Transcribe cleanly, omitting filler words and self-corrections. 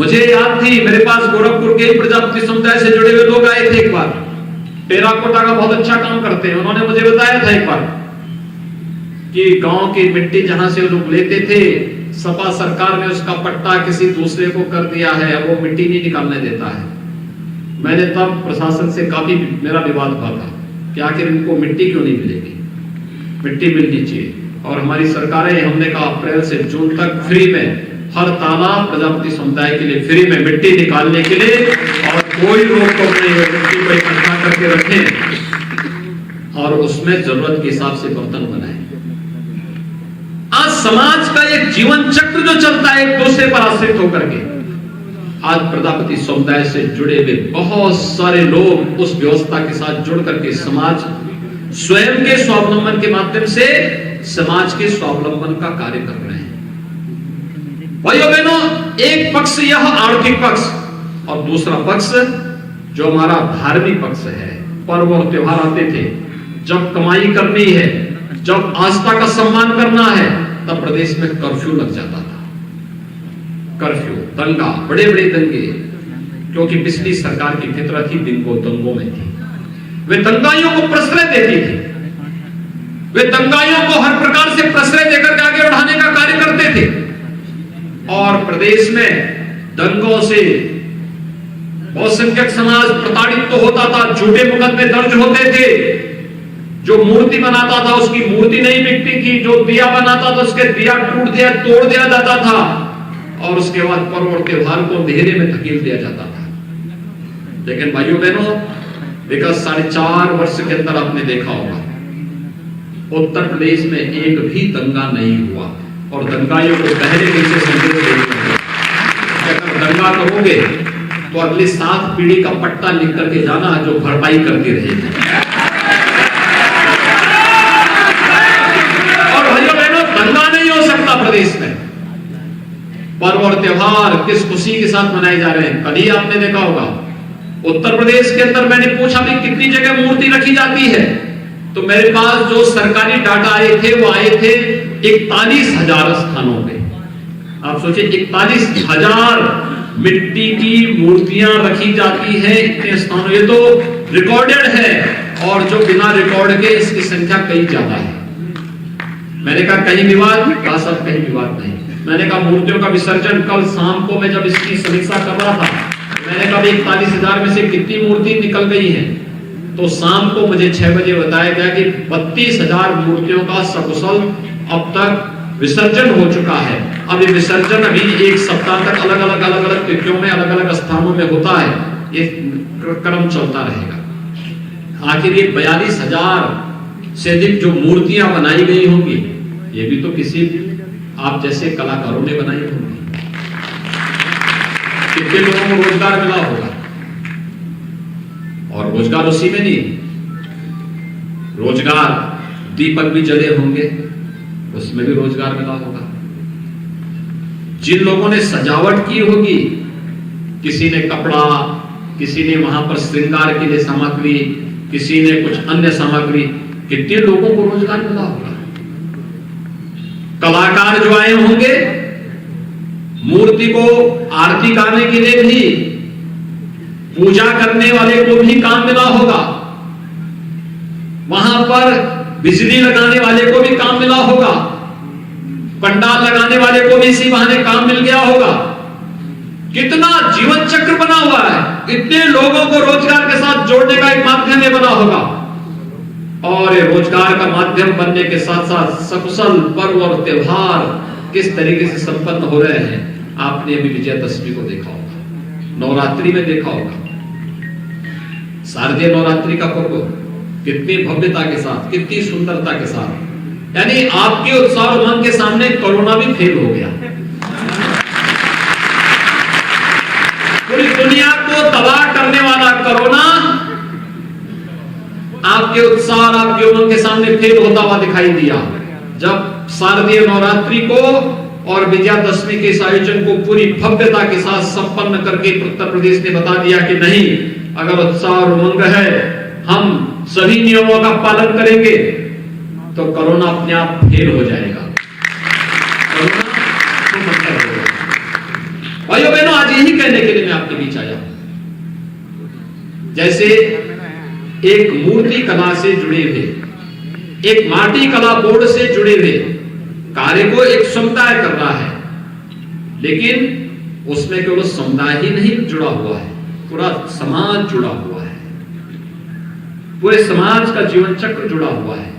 मुझे याद थी, मेरे पास गोरखपुर के प्रजापति समुदाय से जुड़े हुए लोग आए थे एक बार, टेराकोटा का बहुत अच्छा काम करते हैं। उन्होंने मुझे बताया था एक बार कि गांव की मिट्टी जहां से लोग लेते थे, सपा सरकार ने उसका पट्टा किसी दूसरे को कर दिया है, अब वो मिट्टी नहीं निकालने देता है। मैंने तब प्रशासन से काफी मेरा विवाद हुआ था कि आखिर इनको मिट्टी क्यों नहीं मिलेगी, मिट्टी मिलनी चाहिए। और हमारी सरकारें, हमने कहा अप्रैल से जून तक फ्री में हर तालाब प्रजापति समुदाय के लिए फ्री में मिट्टी निकालने के लिए, और कोई रोक टोक नहीं है, मिट्टी को इकट्ठा करके रखें और उसमें जरूरत के हिसाब से बर्तन बनाएं। आज समाज का एक जीवन चक्र जो चलता है एक दूसरे पर आश्रित होकर के, आज प्रजापति समुदाय से जुड़े हुए बहुत सारे लोग उस व्यवस्था के साथ जुड़ करके समाज स्वयं के स्वावलंबन के माध्यम से समाज के स्वावलंबन का कार्य कर रहे हैं। भाइयों बहनों, एक पक्ष यह आर्थिक पक्ष और दूसरा पक्ष जो हमारा धार्मिक पक्ष है। पर्व और त्योहार आते थे, जब कमाई करनी है, जब आस्था का सम्मान करना है, तब प्रदेश में कर्फ्यू लग जाता था। कर्फ्यू, दंगा, बड़े बड़े दंगे, क्योंकि पिछली सरकार की फितरत ही दंगों में थी। वे दंगाइयों को प्रश्रय देती थी, वे दंगाइयों को हर प्रकार से प्रश्रय देकर के आगे बढ़ाने का कार्य करते थे। और प्रदेश में दंगों से बहुसंख्यक समाज प्रताड़ित तो होता था, झूठे मुकदमे दर्ज होते थे। जो मूर्ति बनाता था उसकी मूर्ति नहीं बिकती थी, जो दिया बनाता था उसके दिया तोड़ दिया जाता था, और उसके बाद पर्व और त्योहार को अंधेरे में धकेल दिया जाता था। लेकिन भाइयों बहनों, विगत 4.5 वर्ष के अंदर आपने देखा होगा उत्तर प्रदेश में एक भी दंगा नहीं हुआ, और दंगाइयों को पहले नीचे संदेश देते, अगर दंगा करोगे तो अगली 7 पीढ़ी का पट्टा लिख करके जाना जो भरपाई करती रहेगी। और भाइयों बहनों, दंगा नहीं हो सकता प्रदेश में। पर्व और त्योहार किस खुशी के साथ मनाए जा रहे हैं। कल ही आपने देखा होगा उत्तर प्रदेश के अंदर, मैंने पूछा भी कितनी जगह मूर्ति रखी जाती है, तो मेरे पास जो सरकारी डाटा आए थे वो आए थे 41,000 स्थानों पे। आप सोचिए 41,000 मिट्टी की मूर्तियां रखी जाती हैं इतने स्थानों। ये तो रिकॉर्डेड है, और जो बिना रिकॉर्ड के इसकी संख्या कई ज्यादा है। मैंने कहा कहीं विवाद, कहा सब कहीं विवाद नहीं। मैंने कहा मूर्तियों का विसर्जन, कल शाम को मैं जब इसकी समीक्षा कर रहा था, मैंने कहा 41,000 में से कितनी मूर्ति निकल गई है, तो शाम को मुझे 6 बजे बताया गया कि 32,000 मूर्तियों का सकुशल अब तक विसर्जन हो चुका है। अब ये विसर्जन अभी 1 सप्ताह तक अलग अलग तिथियों में अलग अलग स्थानों में होता है, ये क्रम चलता रहेगा। आखिर ये 42,000 से अधिक जो मूर्तियां बनाई गई होंगी, ये भी तो किसी आप जैसे कलाकारों ने बनाई होंगी। कितने लोगों को रोजगार मिला होगा, और रोजगार उसी में नहीं, रोजगार दीपक भी जले होंगे, उसमें भी रोजगार मिला होगा। जिन लोगों ने सजावट की होगी, किसी ने कपड़ा, किसी ने वहां पर श्रृंगार के लिए सामग्री, किसी ने कुछ अन्य सामग्री, कितने लोगों को रोजगार मिला होगा। कलाकार जो आए होंगे, मूर्ति को आरती गाने के लिए भी, पूजा करने वाले को भी काम मिला होगा, वहां पर बिजली लगाने वाले को भी काम मिला होगा, पंडाल लगाने वाले को भी इसी बहाने काम मिल गया होगा। कितना जीवन चक्र बना हुआ है, इतने लोगों को रोजगार के साथ जोड़ने का एक माध्यम ये बना होगा। और ये रोजगार का माध्यम बनने के साथ साथ सकुशल पर्व और त्योहार किस तरीके से संपन्न हो रहे हैं, आपने अभी विजयादशमी को देखा होगा, नवरात्रि में देखा होगा, शारदीय नवरात्रि का पर्व कितनी भव्यता के साथ, कितनी सुंदरता के साथ, यानी आपके उत्साह और उमंग के सामने कोरोना भी फेल हो गया। पूरी दुनिया को तबाह करने वाला कोरोना आपके उत्साह और आपके उमंग के सामने फेल होता हुआ दिखाई दिया, जब शारदीय नवरात्रि को और विजयादशमी के इस आयोजन को पूरी भव्यता के साथ संपन्न करके उत्तर प्रदेश ने बता दिया कि नहीं, अगर उत्साह और उमंग है, हम सभी नियमों का पालन करेंगे, तो कोरोना अपने आप फेल हो जाएगा। भाइयों बहनों, आज यही कहने के लिए मैं आपके बीच आया हूं। जैसे एक मूर्ति कला से जुड़े हुए, एक माटी कला बोर्ड से जुड़े हुए कार्य को एक समुदाय कर रहा है, लेकिन उसमें केवल समुदाय ही नहीं जुड़ा हुआ है, पूरा समाज जुड़ा हुआ है, पूरे समाज का जीवन चक्र जुड़ा हुआ है।